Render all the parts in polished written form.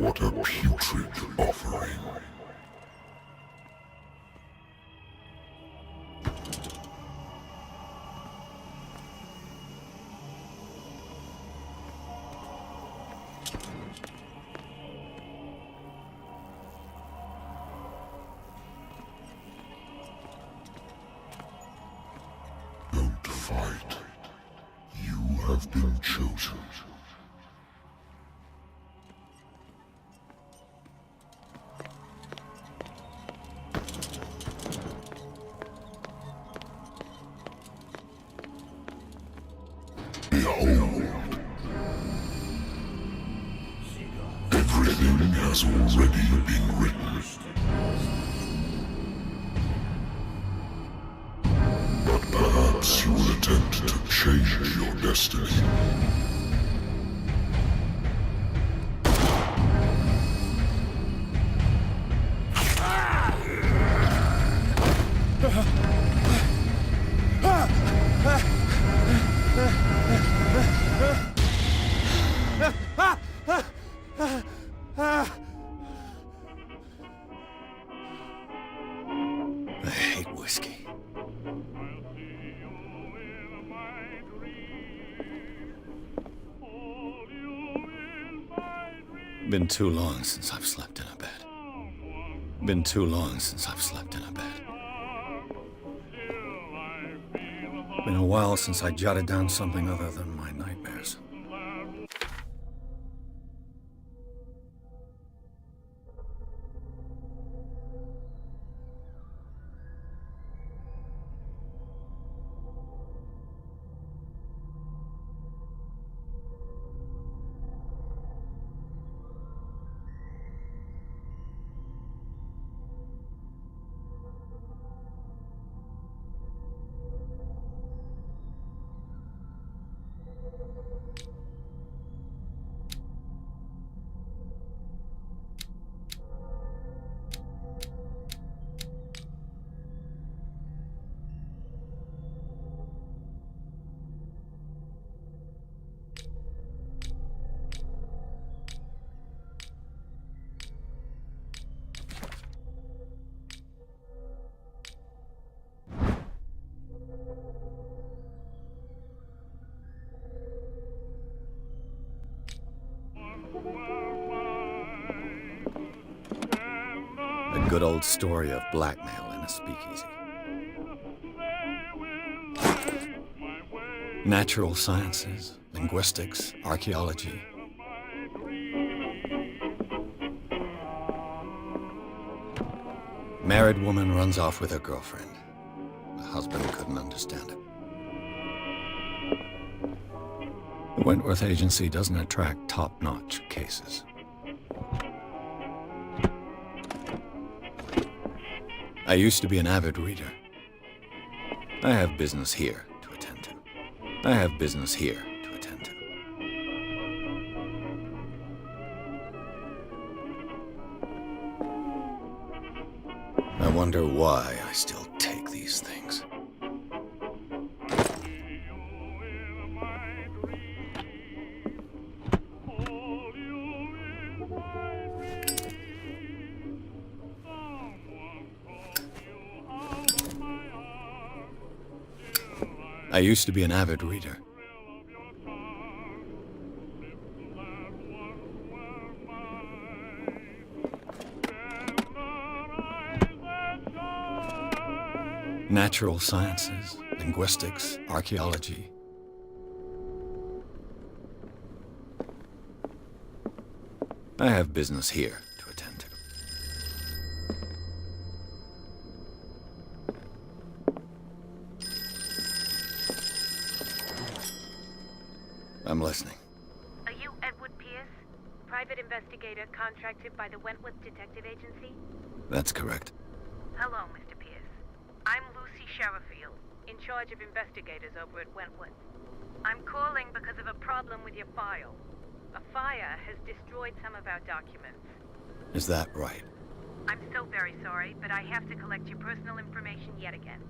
What a putrid offering. Don't fight. You have been chosen. Behold. Everything has already been written. But perhaps you will attempt to change your destiny. I hate whiskey. Been too long since I've slept in a bed. Been too long since I've slept in a bed. Been a while since I jotted down something other than my nightmares. A good old story of blackmail in a speakeasy. Natural sciences, linguistics, archaeology. Married woman runs off with her girlfriend. The husband couldn't understand it. The Wentworth Agency doesn't attract top-notch cases. I used to be an avid reader. I have business here to attend to. I have business here to attend to. I wonder why I still take these things. I used to be an avid reader. Natural sciences, linguistics, archaeology. I have business here to attend to. I'm listening. Are you Edward Pierce, private investigator contracted by the Wentworth Detective Agency? That's correct. Hello, Mr. Pierce. I'm Lucy Sherifield, in charge of investigators over at Wentworth. I'm calling because of a problem with your file. A fire has destroyed some of our documents. Is that right? I'm so very sorry, but I have to collect your personal information yet again.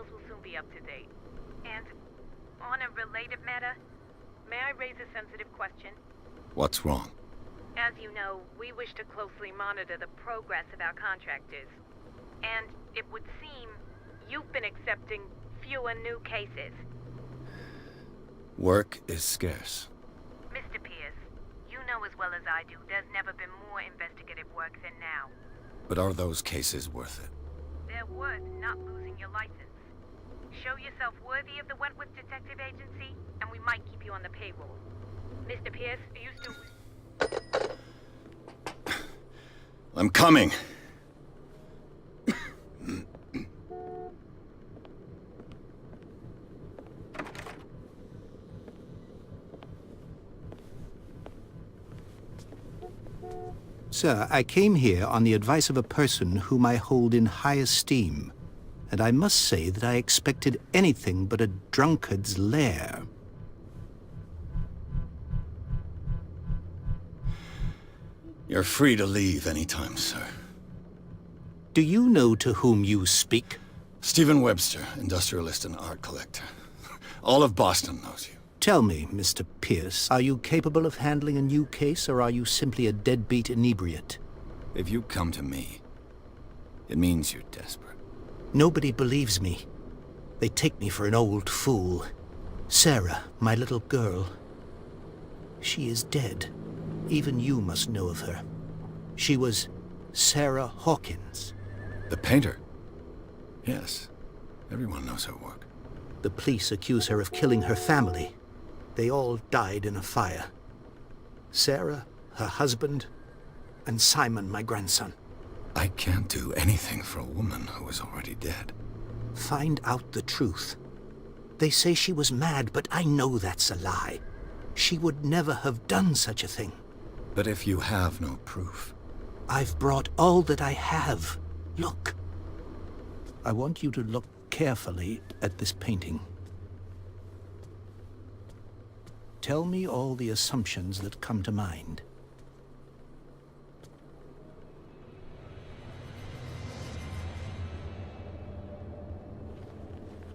files will soon be up to date. And on a related matter, may I raise a sensitive question? What's wrong? As you know, we wish to closely monitor the progress of our contractors. And it would seem you've been accepting fewer new cases. Work is scarce. Mr. Pierce, you know as well as I do, there's never been more investigative work than now. But are those cases worth it? They're worth not losing your license. Show yourself worthy of the Wentworth Detective Agency, and we might keep you on the payroll. Mr. Pierce, are you still... I'm coming! Sir, I came here on the advice of a person whom I hold in high esteem, and I must say that I expected anything but a drunkard's lair. You're free to leave anytime, sir. Do you know to whom you speak? Stephen Webster, industrialist and art collector. All of Boston knows you. Tell me, Mr. Pierce, are you capable of handling a new case, or are you simply a deadbeat inebriate? If you come to me, it means you're desperate. Nobody believes me. They take me for an old fool. Sarah, my little girl, she is dead. Even you must know of her. She was Sarah Hawkins. The painter? Yes. Everyone knows her work. The police accuse her of killing her family. They all died in a fire. Sarah, her husband, and Simon, my grandson. I can't do anything for a woman who is already dead. Find out the truth. They say she was mad, but I know that's a lie. She would never have done such a thing. But if you have no proof... I've brought all that I have. Look. I want you to look carefully at this painting. Tell me all the assumptions that come to mind.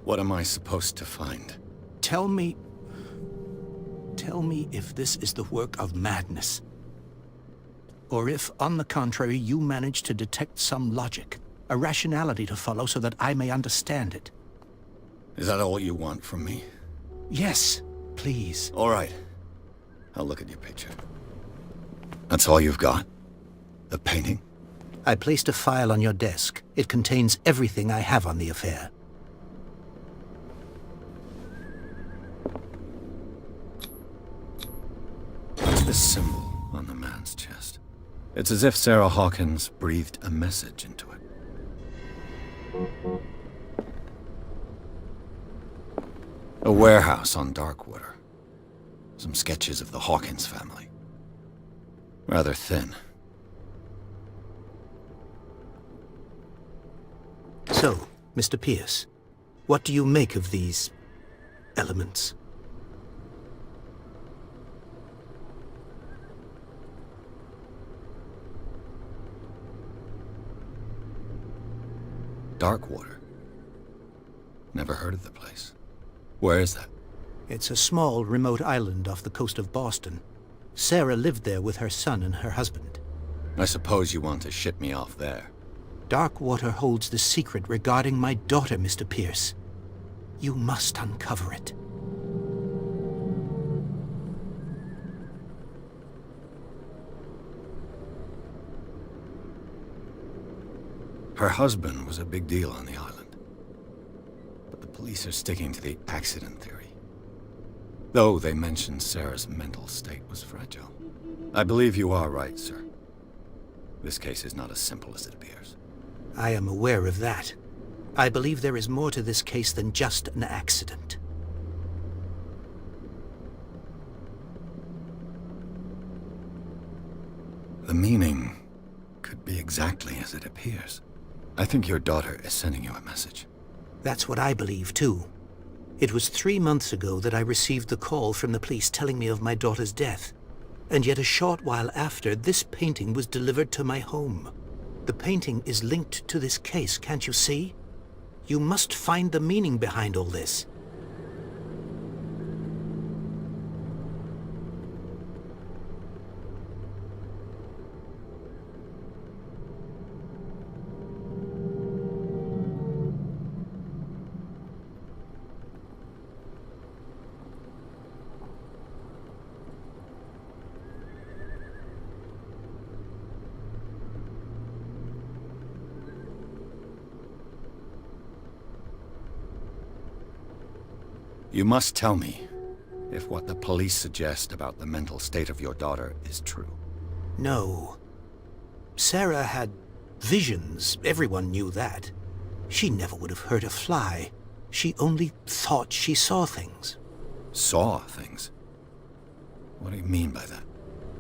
What am I supposed to find? Tell me if this is the work of madness. Or if, on the contrary, you manage to detect some logic, a rationality to follow so that I may understand it. Is that all you want from me? Yes, please. All right. I'll look at your picture. That's all you've got? The painting? I placed a file on your desk. It contains everything I have on the affair. What's this symbol on the man's chest? It's as if Sarah Hawkins breathed a message into it. A warehouse on Darkwater. Some sketches of the Hawkins family. Rather thin. So, Mr. Pierce, what do you make of these elements? Darkwater. Never heard of the place. Where is that? It's a small, remote island off the coast of Boston. Sarah lived there with her son and her husband. I suppose you want to ship me off there. Darkwater holds the secret regarding my daughter, Mr. Pierce. You must uncover it. Her husband was a big deal on the island. But the police are sticking to the accident theory. Though they mentioned Sarah's mental state was fragile. I believe you are right, sir. This case is not as simple as it appears. I am aware of that. I believe there is more to this case than just an accident. The meaning could be exactly as it appears. I think your daughter is sending you a message. That's what I believe, too. It was 3 months ago that I received the call from the police telling me of my daughter's death. And yet a short while after, this painting was delivered to my home. The painting is linked to this case, can't you see? You must find the meaning behind all this. You must tell me if what the police suggest about the mental state of your daughter is true. No. Sarah had visions. Everyone knew that. She never would have hurt a fly. She only thought she saw things. Saw things? What do you mean by that?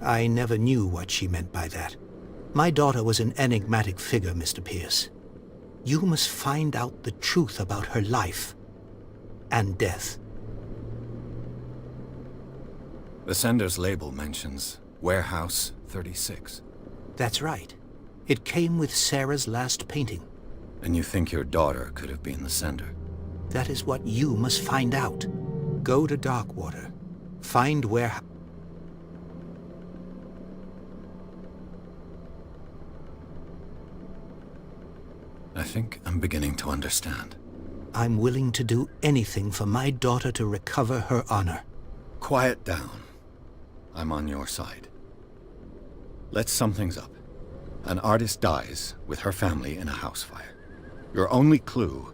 I never knew what she meant by that. My daughter was an enigmatic figure, Mr. Pierce. You must find out the truth about her life and death. The sender's label mentions Warehouse 36. That's right. It came with Sarah's last painting. And you think your daughter could have been the sender? That is what you must find out. Go to Darkwater. Find where... I think I'm beginning to understand. I'm willing to do anything for my daughter to recover her honor. Quiet down. I'm on your side. Let's sum things up. An artist dies with her family in a house fire. Your only clue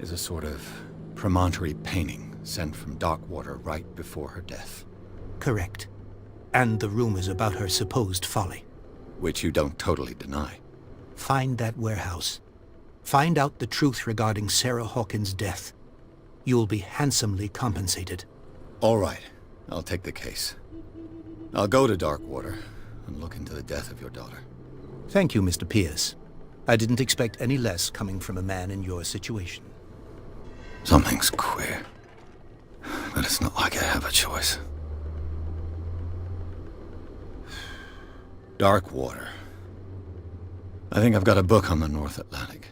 is a sort of promontory painting sent from Darkwater right before her death. Correct. And the rumors about her supposed folly. Which you don't totally deny. Find that warehouse. Find out the truth regarding Sarah Hawkins' death. You'll be handsomely compensated. All right. I'll take the case. I'll go to Darkwater and look into the death of your daughter. Thank you, Mr. Pierce. I didn't expect any less coming from a man in your situation. Something's queer. But it's not like I have a choice. Darkwater. I think I've got a book on the North Atlantic.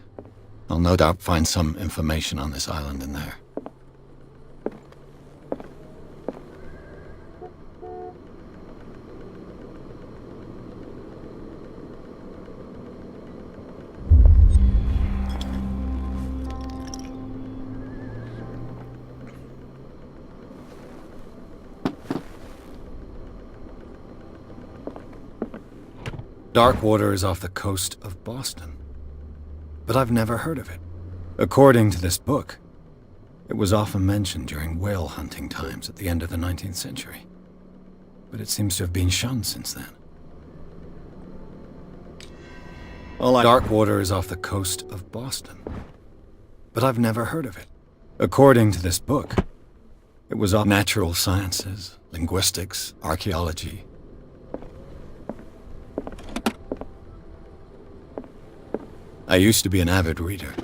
I'll no doubt find some information on this island in there. Darkwater is off the coast of Boston, but I've never heard of it. According to this book, it was often mentioned during whale hunting times at the end of the 19th century, but it seems to have been shunned since then. Darkwater is off the coast of Boston, but I've never heard of it. According to this book, it was off natural sciences, linguistics, archaeology. I used to be an avid reader.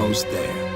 almost there.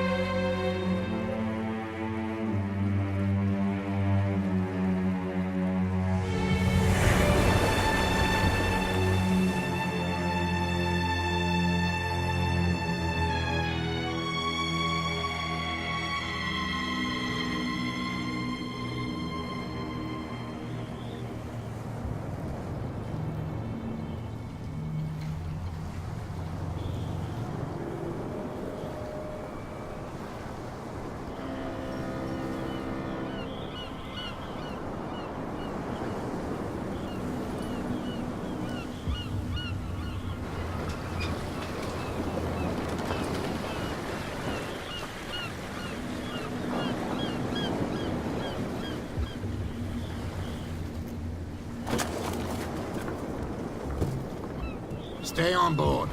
Stay on board.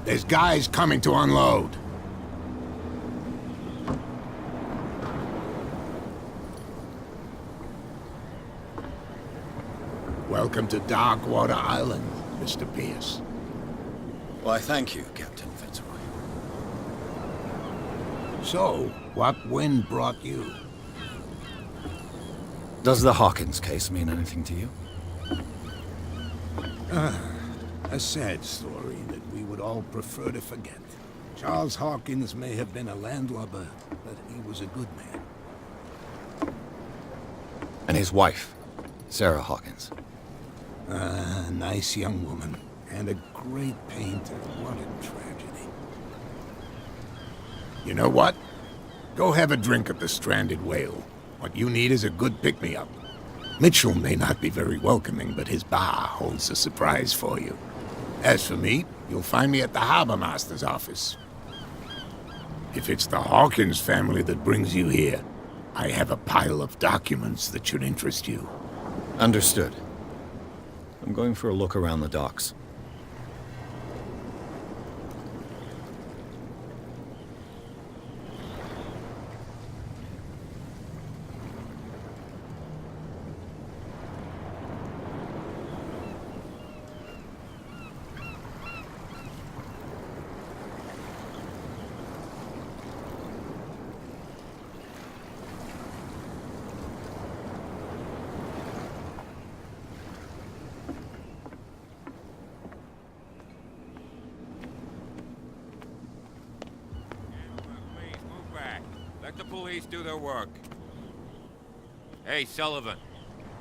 There's guys coming to unload. Welcome to Darkwater Island, Mr. Pierce. Why, thank you, Captain Fitzroy. So, what wind brought you? Does the Hawkins case mean anything to you? A sad story that we would all prefer to forget. Charles Hawkins may have been a landlubber, but he was a good man. And his wife, Sarah Hawkins. A nice young woman, and a great painter. What a tragedy. You know what? Go have a drink at the Stranded Whale. What you need is a good pick-me-up. Mitchell may not be very welcoming, but his bar holds a surprise for you. As for me, you'll find me at the Harbor Master's office. If it's the Hawkins family that brings you here, I have a pile of documents that should interest you. Understood. I'm going for a look around the docks. Let the police do their work. Hey, Sullivan.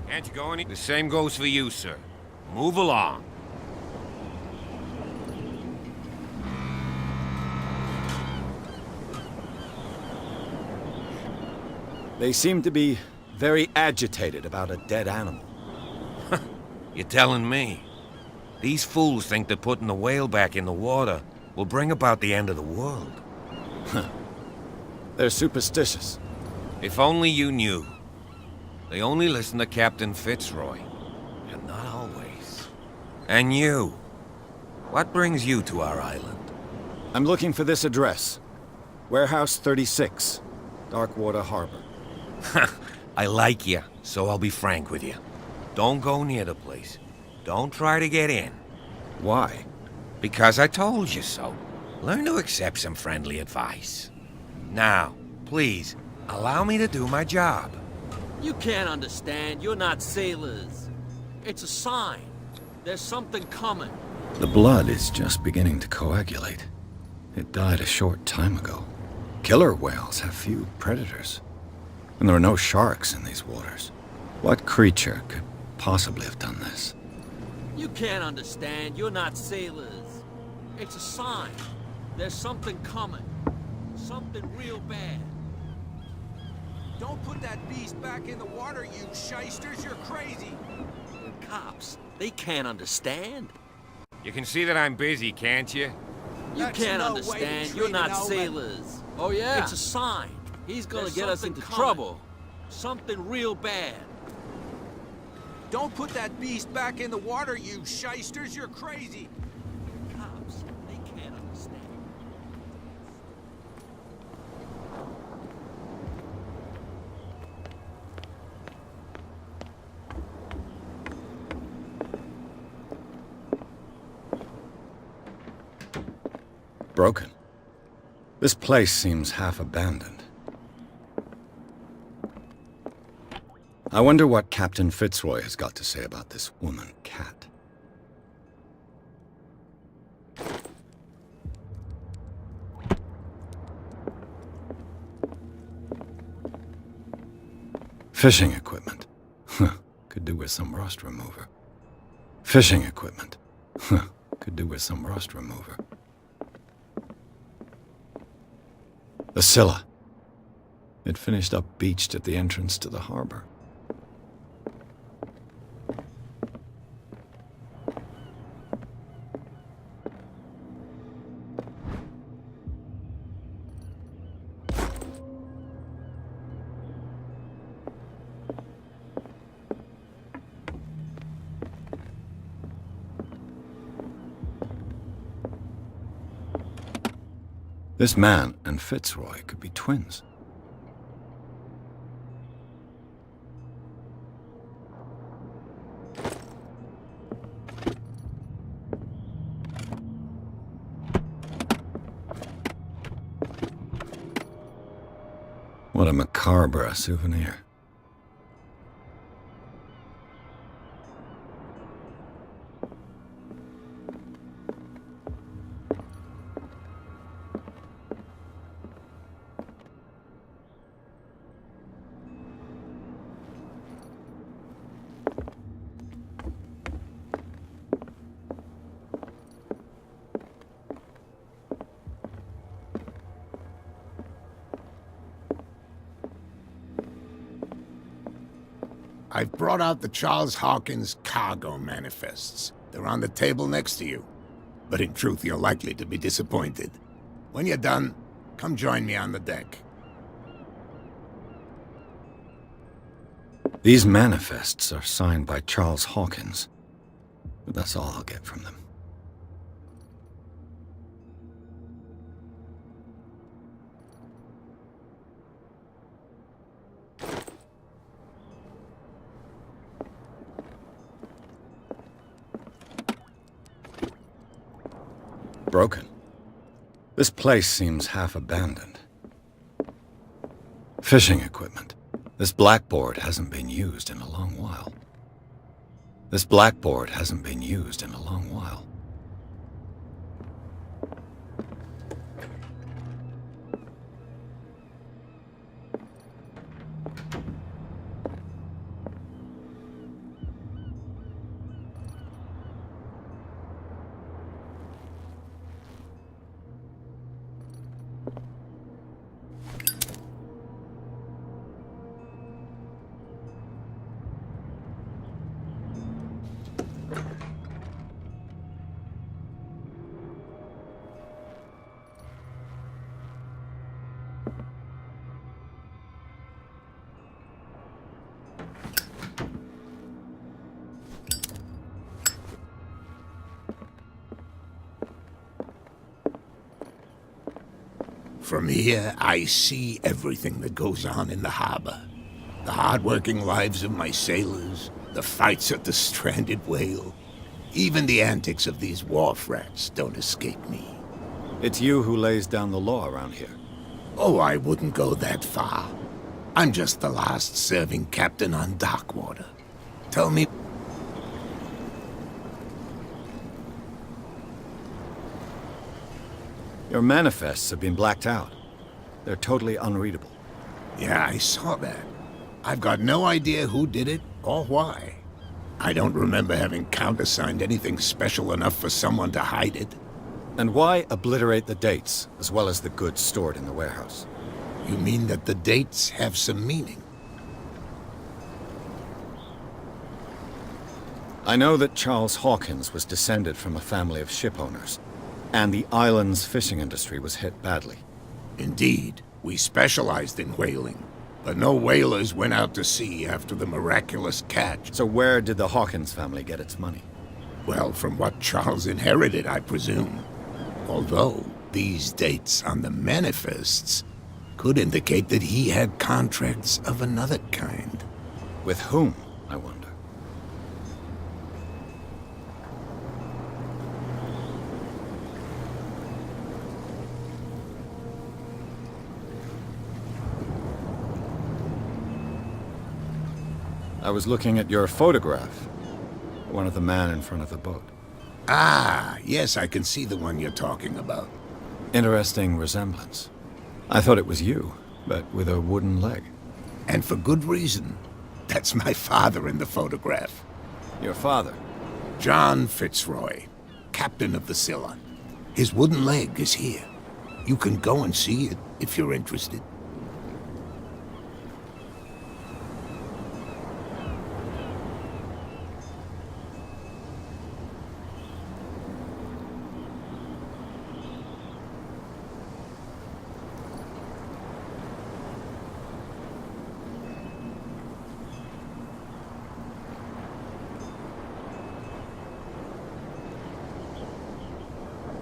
Can't you go any... The same goes for you, sir. Move along. They seem to be very agitated about a dead animal. You're telling me? These fools think that putting the whale back in the water will bring about the end of the world. They're superstitious. If only you knew. They only listen to Captain Fitzroy. And not always. And you. What brings you to our island? I'm looking for this address. Warehouse 36, Darkwater Harbor. I like you, so I'll be frank with you. Don't go near the place. Don't try to get in. Why? Because I told you so. Learn to accept some friendly advice. Now, please, allow me to do my job. You can't understand. You're not sailors. It's a sign. There's something coming. The blood is just beginning to coagulate. It died a short time ago. Killer whales have few predators. And there are no sharks in these waters. What creature could possibly have done this? You can't understand. You're not sailors. It's a sign. There's something coming. Something real bad. Don't put that beast back in the water, you shysters. You're crazy. The cops, they can't understand. You can see that I'm busy, can't you? You That's can't no way to understand. treat You're an not omen. sailors. Oh, yeah? It's a sign. He's gonna There's get us something into coming. trouble. Something real bad. Don't put that beast back in the water, you shysters. You're crazy. Cops, they can't understand. Broken. This place seems half abandoned. I wonder what Captain Fitzroy has got to say about this woman, Cat. Fishing equipment. Could do with some rust remover. Fishing equipment. Could do with some rust remover. The Scylla. It finished up beached at the entrance to the harbor. This man and Fitzroy could be twins. What a macabre souvenir. I've brought out the Charles Hawkins cargo manifests. They're on the table next to you. But in truth, you're likely to be disappointed. When you're done, come join me on the deck. These manifests are signed by Charles Hawkins. But that's all I'll get from them. Broken. This place seems half abandoned. Fishing equipment. This blackboard hasn't been used in a long while. This blackboard hasn't been used in a long while. From here, I see everything that goes on in the harbor. The hard-working lives of my sailors, the fights at the stranded whale. Even the antics of these wharf rats don't escape me. It's you who lays down the law around here. Oh, I wouldn't go that far. I'm just the last serving captain on Darkwater. Tell me... Your manifests have been blacked out. They're totally unreadable. Yeah, I saw that. I've got no idea who did it or why. I don't remember having countersigned anything special enough for someone to hide it. And why obliterate the dates, as well as the goods stored in the warehouse? You mean that the dates have some meaning? I know that Charles Hawkins was descended from a family of ship owners, and the island's fishing industry was hit badly. Indeed, we specialized in whaling, but no whalers went out to sea after the miraculous catch. So where did the Hawkins family get its money? Well, from what Charles inherited, I presume. Although, these dates on the manifests could indicate that he had contracts of another kind. With whom, I wonder? I was looking at your photograph. One of the man in front of the boat. Ah, yes, I can see the one you're talking about. Interesting resemblance. I thought it was you, but with a wooden leg. And for good reason. That's my father in the photograph. Your father? John Fitzroy, captain of the Scylla. His wooden leg is here. You can go and see it if you're interested.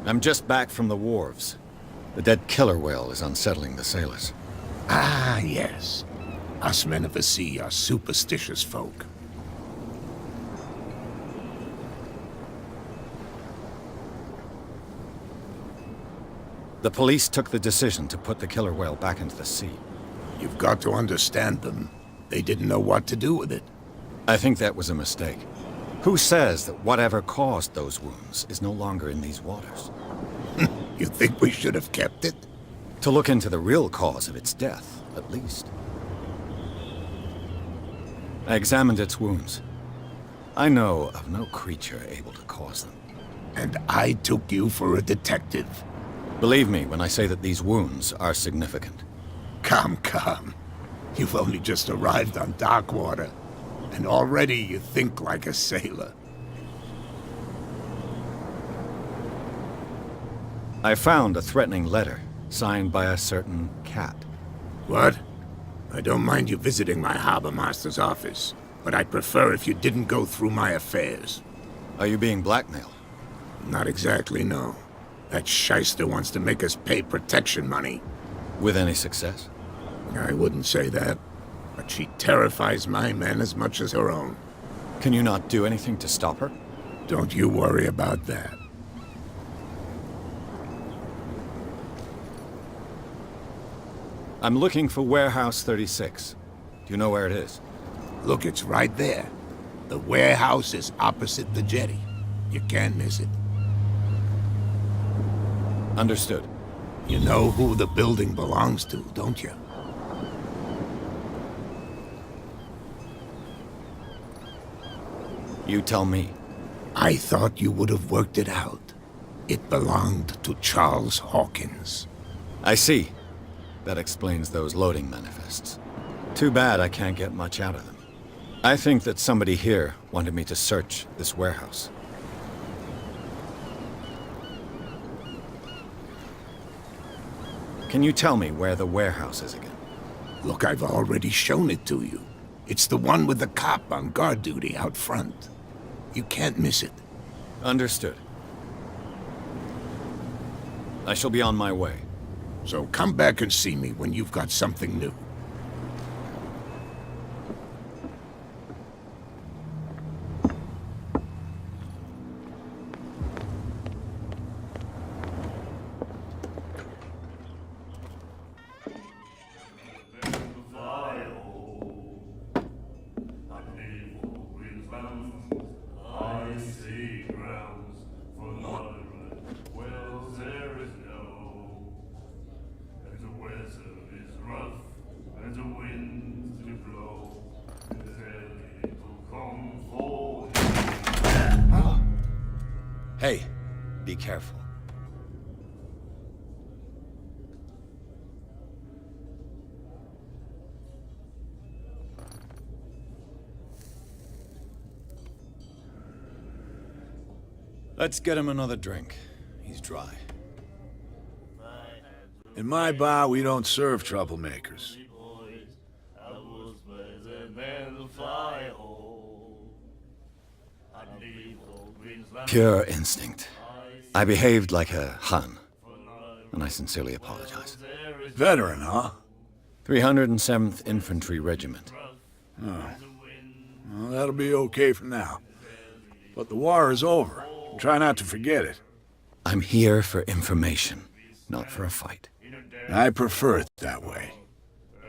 I'm just back from the wharves. The dead killer whale is unsettling the sailors. Ah, yes. Us men of the sea are superstitious folk. The police took the decision to put the killer whale back into the sea. You've got to understand them. They didn't know what to do with it. I think that was a mistake. Who says that whatever caused those wounds is no longer in these waters? You think we should have kept it? To look into the real cause of its death, at least. I examined its wounds. I know of no creature able to cause them. And I took you for a detective. Believe me when I say that these wounds are significant. Come, come. You've only just arrived on dark water, and already you think like a sailor. I found a threatening letter, signed by a certain cat. What? I don't mind you visiting my harbor master's office, but I'd prefer if you didn't go through my affairs. Are you being blackmailed? Not exactly, no. That shyster wants to make us pay protection money. With any success? I wouldn't say that, but she terrifies my men as much as her own. Can you not do anything to stop her? Don't you worry about that. I'm looking for Warehouse 36. Do you know where it is? Look, it's right there. The warehouse is opposite the jetty. You can't miss it. Understood. You know who the building belongs to, don't you? You tell me. I thought you would have worked it out. It belonged to Charles Hawkins. I see. That explains those loading manifests. Too bad I can't get much out of them. I think that somebody here wanted me to search this warehouse. Can you tell me where the warehouse is again? Look, I've already shown it to you. It's the one with the cop on guard duty out front. You can't miss it. Understood. I shall be on my way. So come back and see me when you've got something new. Hey, be careful. Let's get him another drink. He's dry. In my bar, we don't serve troublemakers. Pure instinct. I behaved like a Hun, and I sincerely apologize. Veteran, huh? 307th Infantry Regiment. Well, that'll be okay for now. But the war is over. Try not to forget it. I'm here for information, not for a fight. I prefer it that way.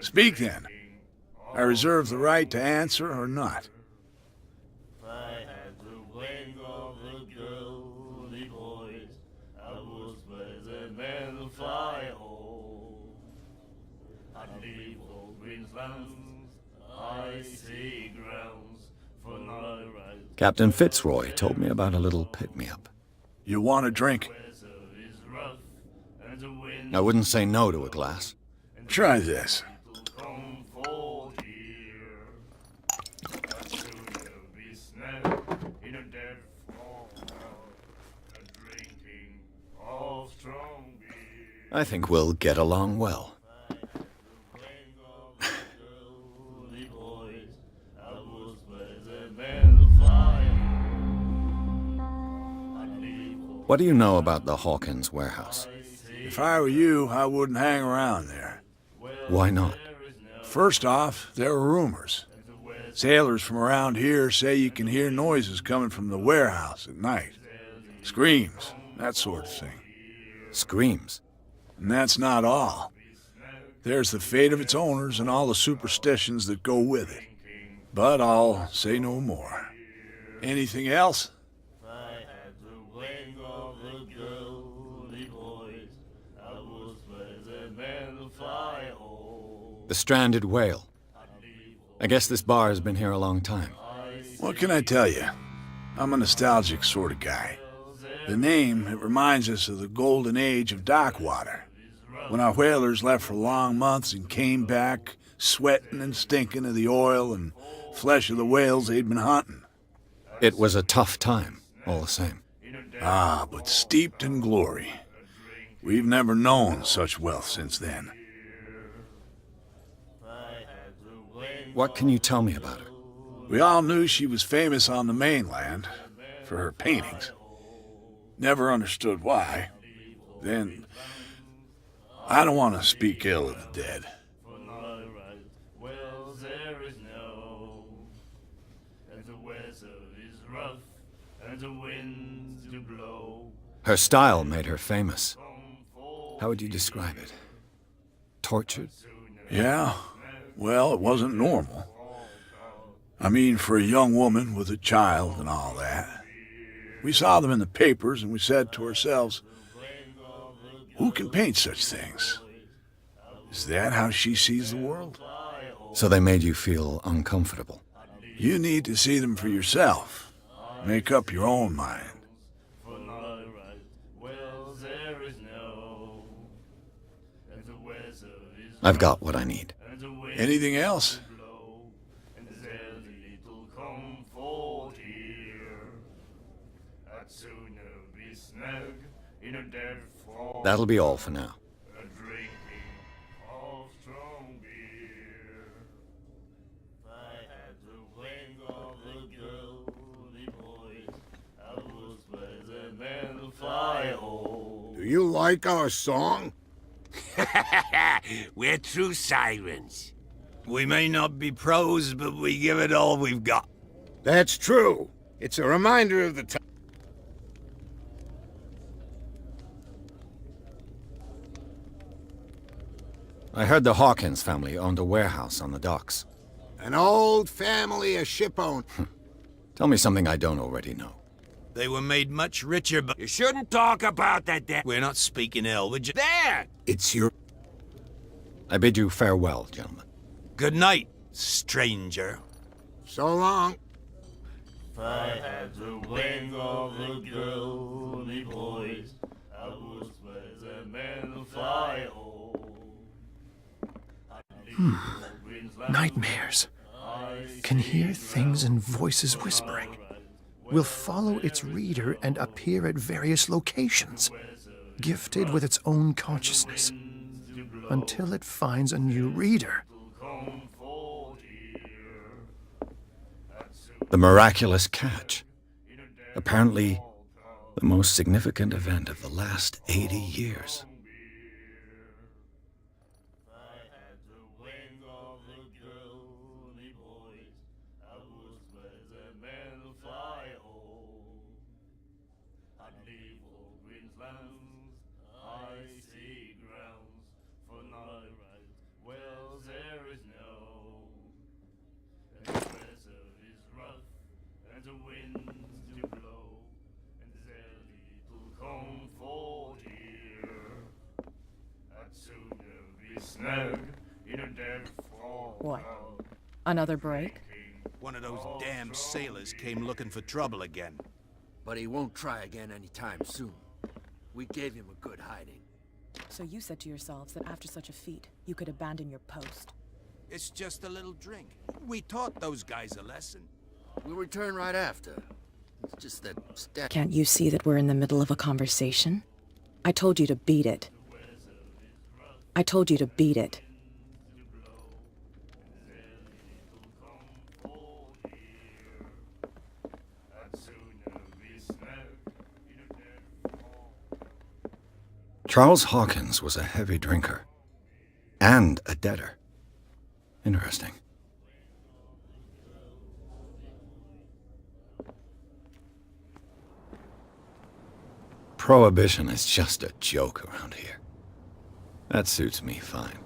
Speak then. I reserve the right to answer or not. I had the wing of the girly boys. I was better than the fly hole. I leave all Greenslands, icy grounds, for not a right. Captain Fitzroy told me about a little pick-me-up. You want a drink? Is rough, and the wind I wouldn't say no to a glass. Try this. come for here. I'd sooner be snapped in a dead fall, drinking of strong beer. I think we'll get along well. Girly boys, I was better than the fire. I'd leave all What do you know about the Hawkins warehouse? If I were you, I wouldn't hang around there. Why not? First off, there are rumors. Sailors from around here say you can hear noises coming from the warehouse at night. Screams, that sort of thing. Screams. And that's not all. There's the fate of its owners and all the superstitions that go with it. But I'll say no more. Anything else? I had the wing of the girly boys. I was better than the fly hole. The stranded whale. I guess this bar has been here a long time. What can I tell you? I'm a nostalgic sort of guy. The name, it reminds us of the golden age of dockwater, when our whalers left for long months and came back sweating and stinking of the oil and flesh of the whales they'd been hunting. It was a tough time, all the same. Ah, but steeped in glory. We've never known such wealth since then. What can you tell me about her? We all knew she was famous on the mainland for her paintings. Never understood why. Then, I don't want to speak ill of the dead. Well, there is no, and the weather is rough, and the winds do blow. Her style made her famous. How would you describe it? Tortured? Yeah? Well, it wasn't normal. I mean, for a young woman with a child and all that. We saw them in the papers and we said to ourselves, who can paint such things? Is that how she sees the world? So they made you feel uncomfortable. You need to see them for yourself. Make up your own mind. Well, there is no, and the weather is I've got what I need. and the wind Anything else? blow, and there's little comfort here. I'd sooner be snug in a dead fall. That'll be all for now. Drinking of strong beer. I had the wing of the girly boys. I was better than the fly hole. Do you like our song? We're true sirens. We may not be pros, but we give it all we've got. That's true. It's a reminder of the time. I heard the Hawkins family owned a warehouse on the docks. An old family of ship owners. Tell me something I don't already know. They were made much richer, but You shouldn't talk about that. we're not speaking ill. We're just... There! It's your... I bid you farewell, gentlemen. Good night, stranger. So long. I had the wing of the girly boys. I was better than the fly hole. Nightmares. Can hear things and voices whispering. Will follow its reader and appear at various locations, gifted with its own consciousness, until it finds a new reader. The miraculous catch. Apparently, the most significant event of the last 80 years. Well, there is no, What? Another break? One of those damn sailors came looking for trouble again. But he won't try again anytime soon. We gave him a good hiding. So you said to yourselves that after such a feat, you could abandon your post. It's just a little drink. We taught those guys a lesson. We'll return right after. It's just that Can't you see that we're in the middle of a conversation? I told you to beat it. I told you to beat it. Charles Hawkins was a heavy drinker. And a debtor. Interesting. Prohibition is just a joke around here. That suits me fine.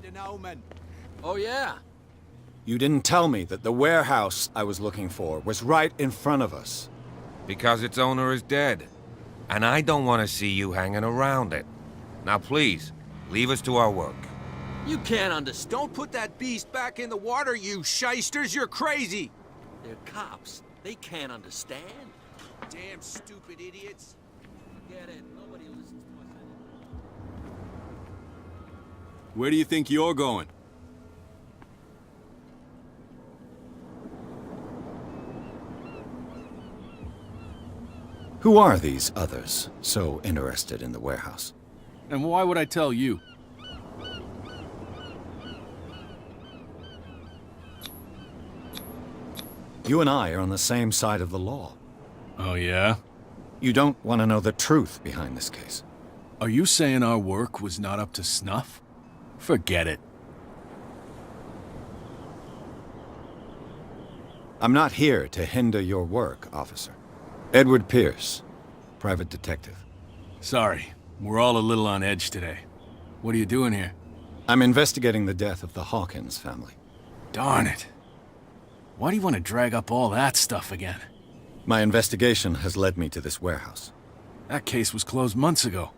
An omen. Oh, yeah? You didn't tell me that the warehouse I was looking for was right in front of us. Because its owner is dead. And I don't want to see you hanging around it. Now please, leave us to our work. You can't understand. Don't put that beast back in the water, you shysters! You're crazy! They're cops. They can't understand. Damn stupid idiots. Forget it. Nobody listens to us anymore. Where do you think you're going? Who are these others so interested in the warehouse? And why would I tell you? You and I are on the same side of the law. Oh, yeah? You don't want to know the truth behind this case. Are you saying our work was not up to snuff? Forget it. I'm not here to hinder your work, officer. Edward Pierce, private detective. Sorry, we're all a little on edge today. What are you doing here? I'm investigating the death of the Hawkins family. Darn it. Why do you want to drag up all that stuff again? My investigation has led me to this warehouse. That case was closed months ago.